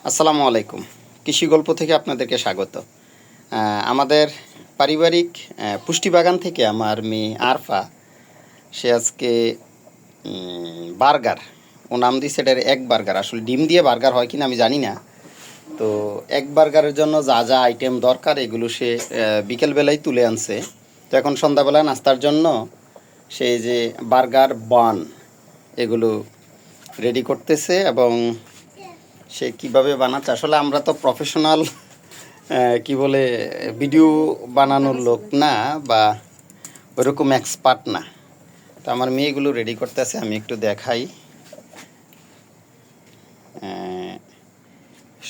আসসালামু আলাইকুম। কৃষি গল্প থেকে আপনাদেরকে স্বাগত। আমাদের পারিবারিক পুষ্টি বাগান থেকে আমার মেয়ে আরফা সে আজকে বার্গার ও নাম দিয়েছে এটার এক বার্গার। আসলে ডিম দিয়ে বার্গার হয় কিনা আমি জানি না। তো এক বার্গারের জন্য যা যা আইটেম দরকার এগুলো সে বিকেলবেলায় তুলে আনছে। তো এখন সন্ধ্যাবেলা নাস্তার জন্য সেই যে বার্গার বান এগুলো রেডি করতেছে এবং সে কিভাবে বানাচ্ছে। আসলে আমরা তো প্রফেশনাল কি বলে ভিডিও বানানোর লোক না বা ওইরকম এক্সপার্ট না। তো আমার মেয়েগুলো রেডি করতেছে, আমি একটু দেখাই।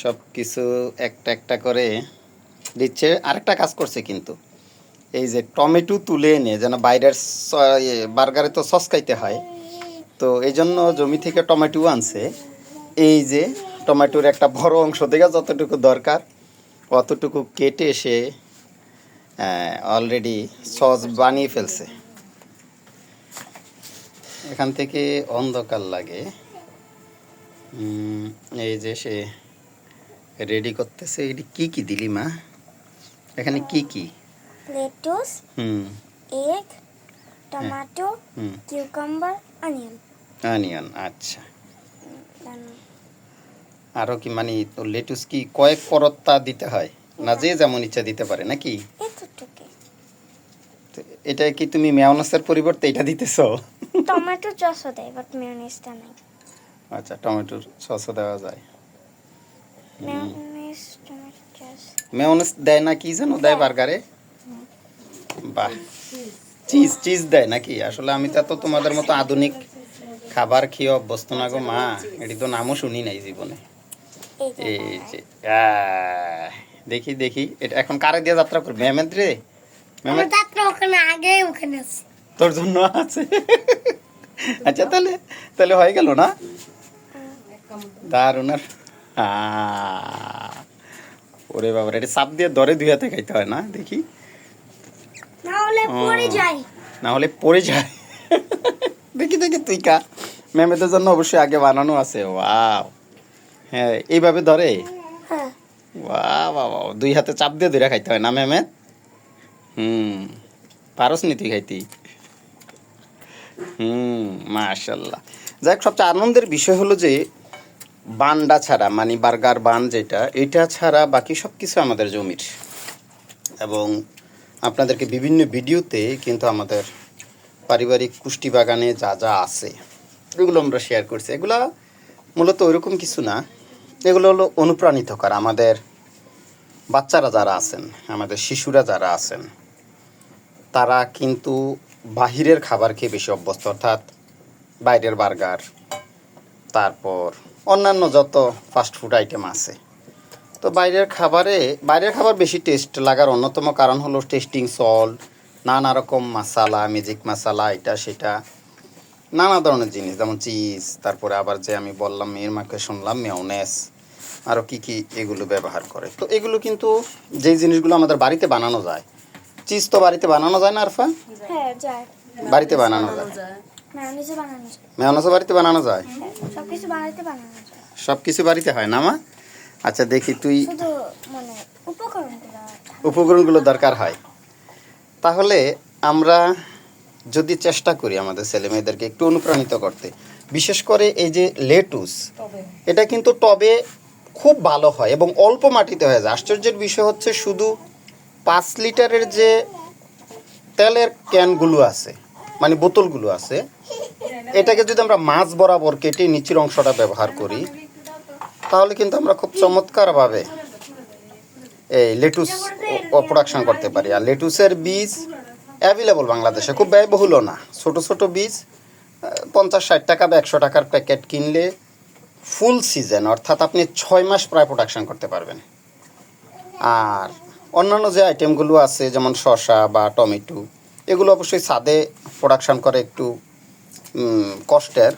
সব কিছু একটা একটা করে দিচ্ছে। আরেকটা কাজ করছে কিন্তু, এই যে টমেটো তুলে এনে যেন বাইরের বার্গারে তো সস খাইতে হয়, তো এই জন্য জমি থেকে টমেটো আনছে। এই যে টমেটোর একটা বড় অংশ থেকে যতটুকু দরকার অতটুকু কেটে সে অলরেডি সস বানিয়ে ফেলছে। এখান থেকে অন্ধকার লাগে। এই যে সে রেডি করতেছে। এটি কি কি দিলি মা? এখানে কি কি? Lettuce, egg, tomato, cucumber, onion. Onion, আচ্ছা। আরও কি মানে লেটুস কি কয়েক পরতা দিতে হয় না যে যেমন ইচ্ছা দিতে পারে নাকি? এটা কি তুমি মেয়োনেজের পরিবর্তে এটা দিতেছো? টমেটো সসও দেয় বাট মেয়োনেজটা নাই। আচ্ছা, টমেটোর সসও দেওয়া যায়। Mayonnaise, tomato sauce. মেয়োনেজ দেয় না কি জানো দেয় বার্গারে? বাহ, চিজ চিজ দেয় নাকি? আসলে আমি তো এত তোমাদের মতো আধুনিক খাবার খেয়ে অভ্যস্ত না গো মা, এটি তো নামও শুনি নাই জীবনে। এই যে দেখি দেখি এটা এখন কারে দিয়ে যাত্রা করবে? মেহমেদ রে? মেহমেদ যাত্রা ওখানে আগে ওখানে আছে, তোর জন্য আছে। আচ্ছা, তাহলে তাহলে হয়ে গেল না? দারুণ। আর ওরে বাবা, এটা চাপ দিয়ে ধরে দুই হাতে খাইতে হয় না? দেখি, না হলে পড়ে যায়। না হলে পড়ে যায়। দেখি দেখি তুই কা। মেমেদের জন্য অবশ্যই আগে বানানো আছে। ওয়াও, হ্যাঁ এইভাবে ধরে। হ্যাঁ, ওয়াও বাবা, দুই হাতে চাপ দিয়ে ধরে খাইতে হয় না মেমেদ? পারস নি তুই খাইতি? মাশাল্লাহ। যাই হোক, সবচেয়ে আনন্দের বিষয় হলো যে বানটা ছাড়া, মানে বার্গার বান যেটা, এটা ছাড়া বাকি সব কিছু আমাদের জমির। এবং আপনাদেরকে বিভিন্ন ভিডিওতে কিন্তু আমাদের পারিবারিক পুষ্টি বাগানে যা যা আছে এগুলো আমরা শেয়ার করছি। এগুলো মূলত ওইরকম কিছু না, এগুলো হলো অনুপ্রাণিতকার। আমাদের বাচ্চারা যারা আছেন, আমাদের শিশুরা যারা আছেন, তারা কিন্তু বাহিরের খাবার খেয়ে বেশি অভ্যস্ত, অর্থাৎ বাইরের বার্গার, তারপর অন্যান্য যত ফাস্টফুড আইটেম আছে। তো বাইরের খাবার বেশি টেস্ট লাগার অন্যতম কারণ হলো টেস্টিং সল্ট, নানা রকম মশালা, ম্যাজিক মশালা, এটা সেটা নানা ধরনের জিনিস, যেমন চিজ, তারপরে আবার যে আমি বললাম মেয়ের মাকে শুনলাম মেয়োনেজ, আরও কি কি এগুলো ব্যবহার করে। তো এগুলো কিন্তু যেই জিনিসগুলো আমাদের বাড়িতে বানানো যায়, চিজ তো বাড়িতে বানানো যায় না আরফা? হ্যাঁ যায়, বাড়িতে বানানো যায়। মেয়োনেজও বানানো যায়। মেয়োনেজও বাড়িতে বানানো যায়। সবকিছু বানাতে বানানো যায়। সব কিছু বাড়িতে হয় না মা? আচ্ছা দেখি তুই, শুধু মানে উপকরণগুলো দরকার হয়। তাহলে আমরা যদি চেষ্টা করি আমাদের ছেলে মেয়েদেরকে একটু অনুপ্রাণিত করতে, বিশেষ করে এই যে লেটুস, এটা কিন্তু টবে খুব ভালো হয় এবং অল্প মাটিতে হয়ে যায়। আশ্চর্যের বিষয় হচ্ছে, শুধু 5 লিটারের যে তেলের ক্যানগুলো আছে, মানে বোতলগুলো আছে, এটাকে যদি আমরা মাছ বরাবর কেটে নিচের অংশটা ব্যবহার করি, তাহলে কিন্তু আমরা খুব চমৎকারভাবে এই লেটুস প্রোডাকশন করতে পারি। আর লেটুসের বীজ অ্যাভেলেবল বাংলাদেশে, খুব ব্যয়বহুলও না। ছোট ছোট বীজ 50-60 টাকা বা 100 টাকার প্যাকেট কিনলে ফুল সিজন, অর্থাৎ আপনি 6 মাস প্রায় প্রোডাকশন করতে পারবেন। আর অন্যান্য যে আইটেমগুলো আছে যেমন শসা বা টমেটো, এগুলো অবশ্যই ছাদে প্রোডাকশন করে একটু কষ্টের,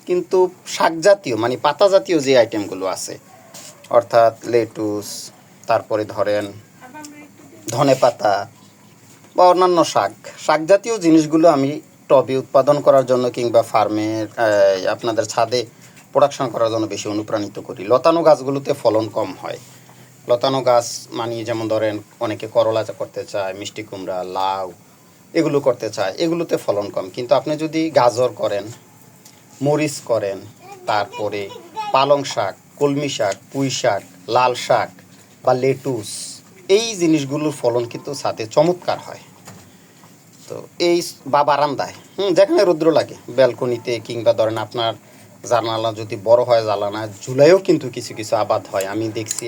কিন্তু শাক জাতীয় মানে পাতা জাতীয় যে আইটেমগুলো আছে, অর্থাৎ লেটুস, তারপরে ধরেন ধনে পাতা বা অন্যান্য শাক জাতীয় জিনিসগুলো আমি টবে উৎপাদন করার জন্য কিংবা ফার্মের আপনাদের ছাদে প্রোডাকশন করার জন্য বেশি অনুপ্রাণিত করি। লতানো গাছগুলোতে ফলন কম হয়। লতানো গাছ মানে যেমন ধরেন অনেকে করলা করতে চায়, মিষ্টি কুমড়া, লাউ এগুলো করতে চায়, এগুলোতে ফলন কম। কিন্তু আপনি যদি গাজর করেন, মরিচ করেন, তারপরে পালং শাক, কলমি শাক, পুঁই শাক, লাল শাক বা লেটুস, এই জিনিসগুলোর ফলন কিন্তু সাথে চমৎকার হয়। তো এই বা বারান্দায় যেখানে রৌদ্র লাগে, ব্যালকনিতে, কিংবা ধরেন আপনার জানালা যদি বড় হয়, জানালা ঝুলাইও কিন্তু কিছু কিছু আবাদ হয়। আমি দেখছি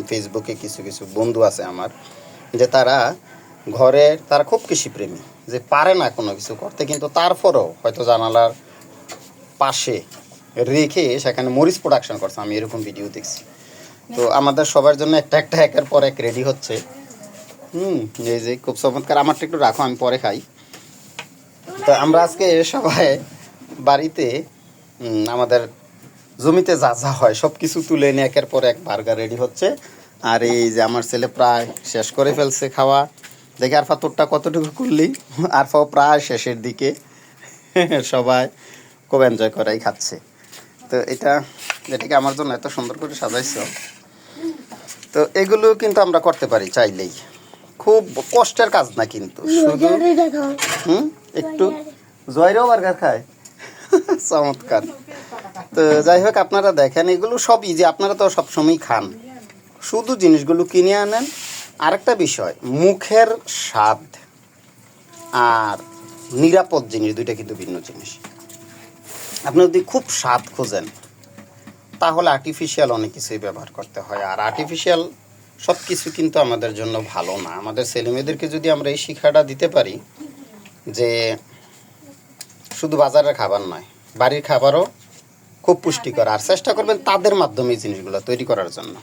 ফেসবুকে কিছু কিছু বন্ধু আছে আমার, যে তারা খুব কৃষিপ্রেমী, যে পারে না কোনো কিছু করতে, কিন্তু তারপরেও হয়তো জানালার পাশে রেখে সেখানে মরিচ প্রোডাকশন করছে। আমি এরকম ভিডিও দেখছি। তো আমাদের সবার জন্য একটা একটা একের পর এক রেডি হচ্ছে। এই যে খুব চমৎকার। আমারটা একটু রাখো, আমি পরে খাই। তো আমরা আজকে সবাই বাড়িতে আমাদের জমিতে যা যা হয় সব কিছু তুলে এনে একের পর এক বার্গার রেডি হচ্ছে। আর এই যে আমার ছেলে প্রায় শেষ করে ফেলছে খাওয়া। দেখি আরফা তোরটা কতটুকু করলি? আরফাও প্রায় শেষের দিকে। সবাই খুব এনজয় করাই খাচ্ছে। তো এটাকে আমার জন্য এত সুন্দর করে সাজাইছো। তো এগুলো কিন্তু আমরা করতে পারি চাইলেই, খুব কষ্টের কাজ না কিন্তু। শুধু একটু জয়রাও বার্গার খায়, চমৎকার। তো যাই হোক, আপনারা দেখেন এগুলো সব ইজি, আপনারা তো সবসময় খান, শুধু জিনিসগুলো কিনে আনেন। আরেকটা বিষয়, মুখের স্বাদ আর নিরাপদ জিনিস দুইটা কিন্তু ভিন্ন জিনিস। আপনি যদি খুব স্বাদ খোঁজেন তাহলে আর্টিফিশিয়াল অনেক কিছুই ব্যবহার করতে হয়। আর আর্টিফিশিয়াল সব কিছু কিন্তু আমাদের জন্য ভালো না। আমাদের ছেলেমেয়েদেরকে যদি আমরা এই শিক্ষাটা দিতে পারি যে শুধু বাজারের খাবার নয়, বাড়ির খাবারও খুব পুষ্টিকর, আর চেষ্টা করবেন তাদের মাধ্যমে এই জিনিসগুলো তৈরি করার জন্য।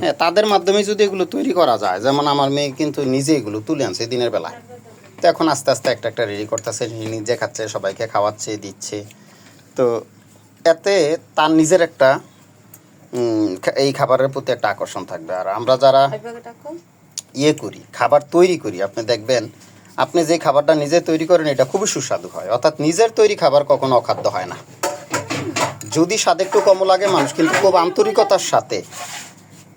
হ্যাঁ, তাদের মাধ্যমে যদি এগুলো তৈরি করা যায়, যেমন আমার মেয়ে কিন্তু নিজে এগুলো তুলে আনছে দিনের বেলা। তো এখন আস্তে আস্তে একটা একটা রেডি করতেছে, নিজে খাচ্ছে, সবাইকে খাওয়াচ্ছে, দিচ্ছে। তো এতে তার নিজের একটা এই খাবারের প্রতি একটা আকর্ষণ থাকবে। আর আমরা যারা করি, খাবার তৈরি করি, আপনি দেখবেন আপনি যে খাবারটা নিজে তৈরি করেন এটা খুবই সুস্বাদু হয়। অর্থাৎ নিজের তৈরি খাবার কখনো অখাদ্য হয় না। যদি স্বাদ একটু কম লাগে, মানুষ কিন্তু খুব আন্তরিকতার সাথে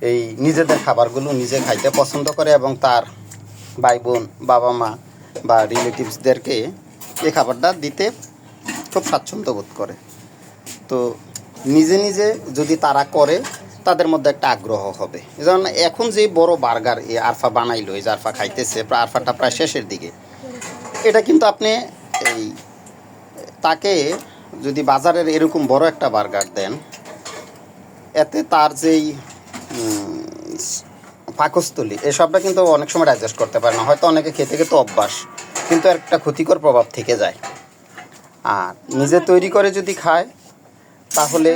এই নিজেদের খাবারগুলো নিজে খাইতে পছন্দ করে এবং তার ভাই বোন, বাবা মা বা রিলেটিভসদেরকে এই খাবারটা দিতে খুব স্বাচ্ছন্দ্য বোধ করে। তো নিজে নিজে যদি তারা করে, তাদের মধ্যে একটা আগ্রহ হবে। যেমন এখন যে বড় বার্গার আরফা বানাইলো, এই যে আরফা খাইতেছে, আরফাটা প্রায় শেষের দিকে, এটা কিন্তু আপনি এই তাকে যদি বাজারের এরকম বড় একটা বার্গার দেন, এতে তার যেই পাকস্থলী এসবটা কিন্তু অনেক সময় অ্যাডজাস্ট করতে পারে না। হয়তো অনেকে খেতে খেতে অভ্যাস, কিন্তু একটা ক্ষতিকর প্রভাব থেকে যায়। আর নিজে তৈরি করে যদি খায়, তাহলে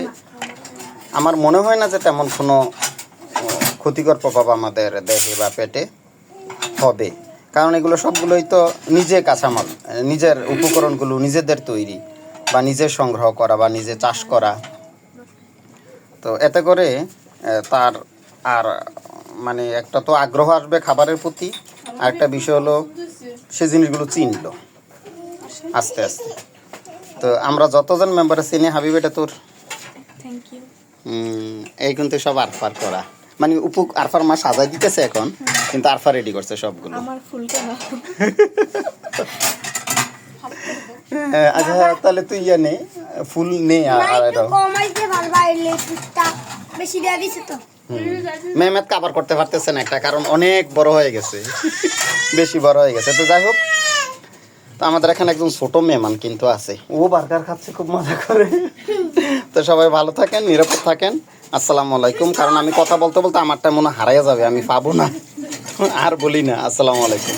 আমার মনে হয় না যে তেমন কোনো ক্ষতিকর প্রভাব আমাদের দেহে বা পেটে হবে। কারণ এগুলো সবগুলোই তো নিজে কাঁচামাল, নিজের উপকরণগুলো নিজেদের তৈরি বা নিজে সংগ্রহ করা বা নিজে চাষ করা। তো এতে করে তার আর মানে একটা তো আগ্রহ আসবে খাবারের প্রতি, আর একটা বিষয় হলো সে জিনিসগুলো চিনলো আস্তে আস্তে। তো আমরা যতজন মেম্বার চিনি, হাবিব এটা তোর এই কিন্তু সব আরফার করা, মানে আরফার মা সাজাই দিতেছে এখন, কিন্তু আরফা রেডি করছে সবগুলো। আচ্ছা তাহলে তুই নে ফুল নে। আর মেহমেদ কাবার করতে পারতেছে না একটা, কারণ অনেক বড় হয়ে গেছে, বেশি বড় হয়ে গেছে। তো যাই হোক, তো আমাদের এখানে একজন ছোট মেহমান কিন্তু আছে, ও বার্গার খাচ্ছে খুব মজা করে। তো সবাই ভালো থাকেন, নিরাপদ থাকেন। আসসালামু আলাইকুম। কারণ আমি কথা বলতে বলতে আমারটা মনে হারাইয়া যাবে, আমি পাবো না, আর বলি না। আসসালামু আলাইকুম।